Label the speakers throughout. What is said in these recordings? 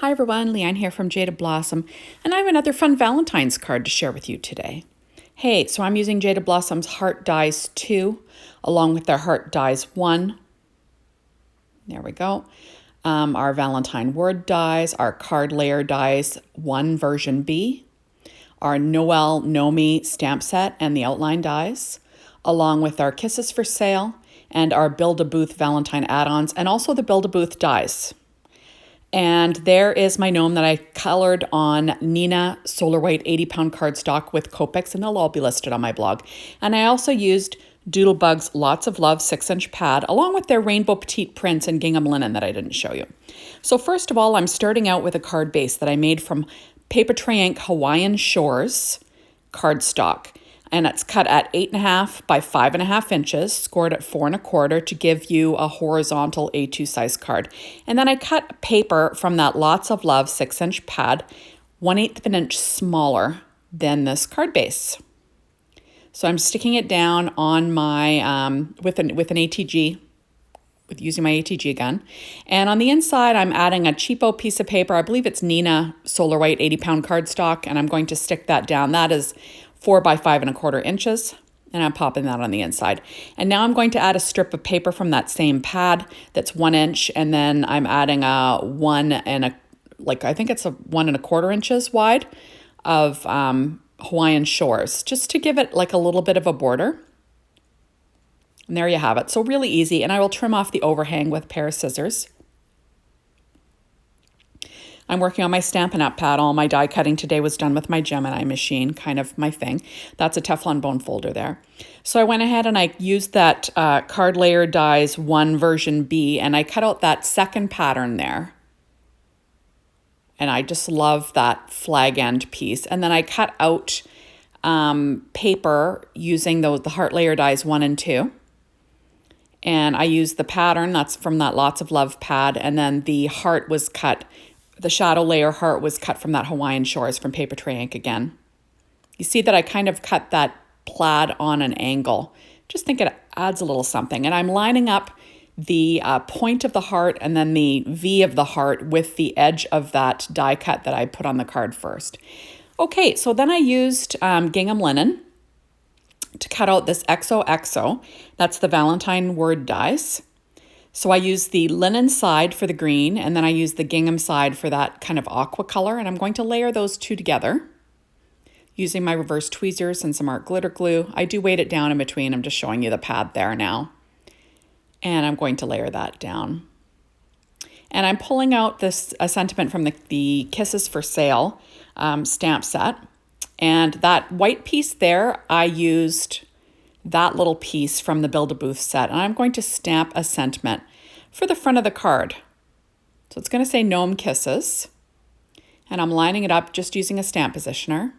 Speaker 1: Hi everyone, Leanne here from Jaded Blossom, and I have another fun Valentine's card to share with you today. Hey, so I'm using Jaded Blossom's Heart Dies 2 along with their Heart Dies 1. There we go. Our Valentine Word dies, our card layer dies 1 version B, our Gnoel Gnome stamp set and the outline dies, along with our Kisses for Sale and our Booth Valentine Add Ons, and also the Booth dies. And there is my gnome that I colored on Neenah Solar White 80-pound cardstock with Copics, and they'll all be listed on my blog. And I also used Doodlebug's Lots of Love 6-inch pad, along with their Rainbow Petite prints and gingham linen that I didn't show you. So first of all, I'm starting out with a card base that I made from Paper Tray Ink Hawaiian Shores cardstock. And it's cut at 8.5 by 5.5 inches, scored at 4 1/4 to give you a horizontal A2 size card. And then I cut paper from that Lots of Love 6-inch pad, 1/8 of an inch smaller than this card base. So I'm sticking it down on my with an ATG, using my ATG gun. And on the inside, I'm adding a cheapo piece of paper. I believe it's Neenah Solar White 80-pound cardstock, and I'm going to stick that down. That is 4 by 5 1/4 inches, and I'm popping that on the inside. And now I'm going to add a strip of paper from that same pad that's 1 inch, and then I'm adding a 1 1/4 inches wide of Hawaiian Shores, just to give it like a little bit of a border. And there you have it. So really easy, and I will trim off the overhang with a pair of scissors. I'm working on my Stampin' Up! Pad. All my die cutting today was done with my Gemini machine, kind of my thing. That's a Teflon bone folder there. So I went ahead and I used that card layer dies 1 version B, and I cut out that second pattern there. And I just love that flag end piece. And then I cut out paper using the Heart Layer dies 1 and 2. And I used the pattern, that's from that Lots of Love pad, and then the heart was cut. The shadow layer heart was cut from that Hawaiian Shores from Paper Tray Ink again. You see that I kind of cut that plaid on an angle. Just think it adds a little something. And I'm lining up the point of the heart and then the V of the heart with the edge of that die cut that I put on the card first. Okay, so then I used gingham linen to cut out this XOXO. That's the Valentine Word dies. So I use the linen side for the green, and then I use the gingham side for that kind of aqua color, and I'm going to layer those two together using my reverse tweezers and some art glitter glue. I do weight it down in between. I'm just showing you the pad there now. And I'm going to layer that down. And I'm pulling out this sentiment from the Kisses for Sale stamp set. And that white piece there, I used that little piece from the Build-A-Booth set, and I'm going to stamp a sentiment for the front of the card. So it's going to say Gnome Kisses, and I'm lining it up just using a stamp positioner.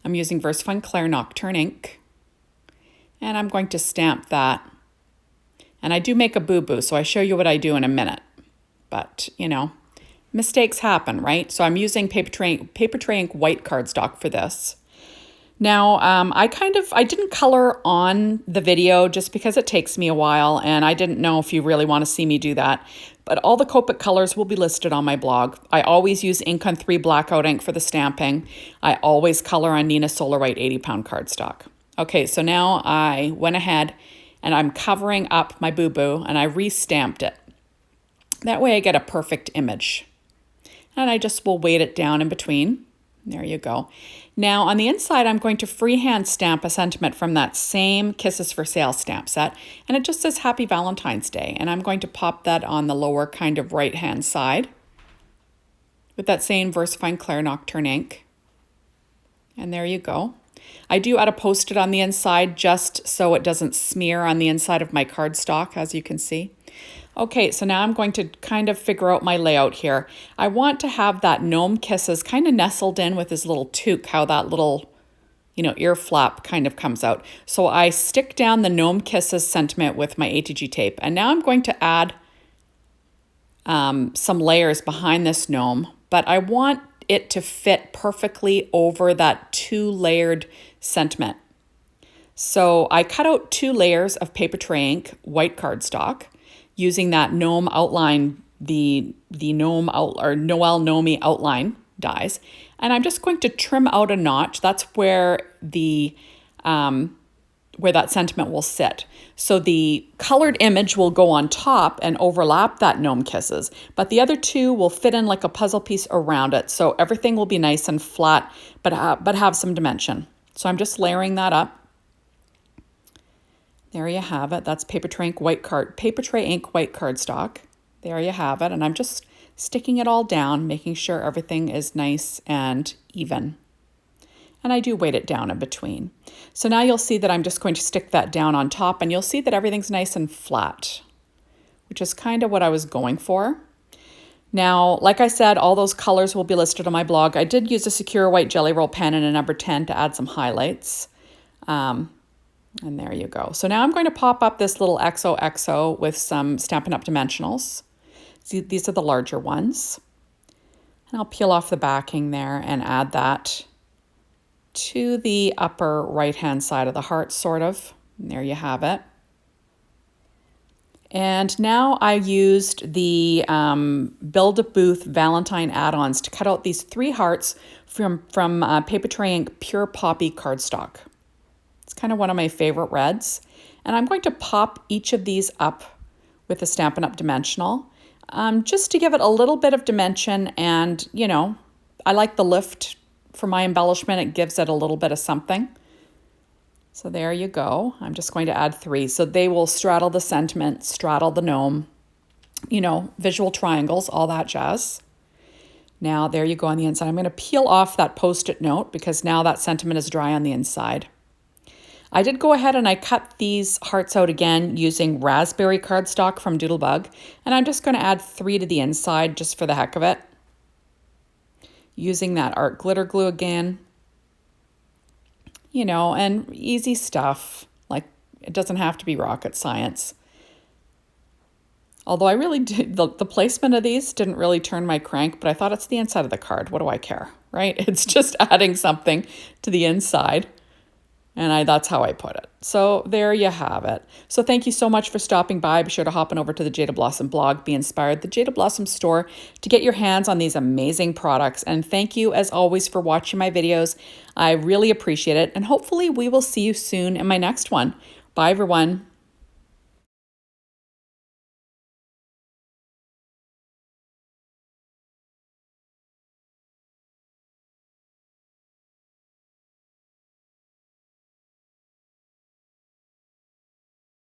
Speaker 1: I'm using VersaFine Clair Nocturne ink, and I'm going to stamp that. And I do make a boo-boo, so I show you what I do in a minute. But, you know, mistakes happen, right? So I'm using Paper Tray Ink white cardstock for this. Now, I didn't color on the video just because it takes me a while, and I didn't know if you really want to see me do that. But all the Copic colors will be listed on my blog. I always use ink on 3 blackout ink for the stamping. I always color on Neenah Solar White 80-pound cardstock. Okay, so now I went ahead and I'm covering up my boo-boo, and I re-stamped it. That way I get a perfect image. And I just will weight it down in between. There you go. Now on the inside, I'm going to freehand stamp a sentiment from that same Kisses for Sale stamp set, and it just says Happy Valentine's Day, and I'm going to pop that on the lower kind of right-hand side with that same VersaFine Clair Nocturne ink. And there you go. I do add a Post-it on the inside just so it doesn't smear on the inside of my cardstock, as you can see. Okay, so now I'm going to kind of figure out my layout here. I want to have that Gnome Kisses kind of nestled in with his little toque, how that little, ear flap kind of comes out. So I stick down the Gnome Kisses sentiment with my ATG tape. And now I'm going to add some layers behind this gnome, but I want it to fit perfectly over that 2-layered sentiment. So I cut out 2 layers of Paper Tray Ink white cardstock, using that gnome outline the Gnome or Gnoel Gnome outline dies. And I'm just going to trim out a notch. That's where where that sentiment will sit. So the colored image will go on top and overlap that Gnome Kisses, but the other two will fit in like a puzzle piece around it. So everything will be nice and flat, but have some dimension. So I'm just layering that up. There you have it. That's Paper Tray Ink white cardstock. There you have it. And I'm just sticking it all down, making sure everything is nice and even. And I do weight it down in between. So now you'll see that I'm just going to stick that down on top, and you'll see that everything's nice and flat, which is kind of what I was going for. Now, like I said, all those colors will be listed on my blog. I did use a secure white Jelly Roll pen and a number 10 to add some highlights. And there you go. So now I'm going to pop up this little XOXO with some Stampin' Up! Dimensionals. See, these are the larger ones. And I'll peel off the backing there and add that to the upper right-hand side of the heart, sort of. And there you have it. And now I used the Booth Valentine Add Ons to cut out these 3 hearts from Paper Tray Ink Pure Poppy cardstock. It's kind of one of my favorite reds. And I'm going to pop each of these up with a Stampin' Up! Dimensional, just to give it a little bit of dimension. And, you know, I like the lift for my embellishment. It gives it a little bit of something. So there you go. I'm just going to add 3. So they will straddle the sentiment, straddle the gnome, you know, visual triangles, all that jazz. Now there you go on the inside. I'm going to peel off that Post-it note because now that sentiment is dry on the inside. I did go ahead and I cut these hearts out again using raspberry cardstock from Doodlebug. And I'm just going to add 3 to the inside just for the heck of it. Using that art glitter glue again. You know, and easy stuff. Like, it doesn't have to be rocket science. Although I really did, the placement of these didn't really turn my crank, but I thought it's the inside of the card. What do I care, right? It's just adding something to the inside. And that's how I put it. So there you have it. So thank you so much for stopping by. Be sure to hop on over to the Jaded Blossom blog, Be Inspired, the Jaded Blossom store, to get your hands on these amazing products. And thank you, as always, for watching my videos. I really appreciate it. And hopefully we will see you soon in my next one. Bye, everyone.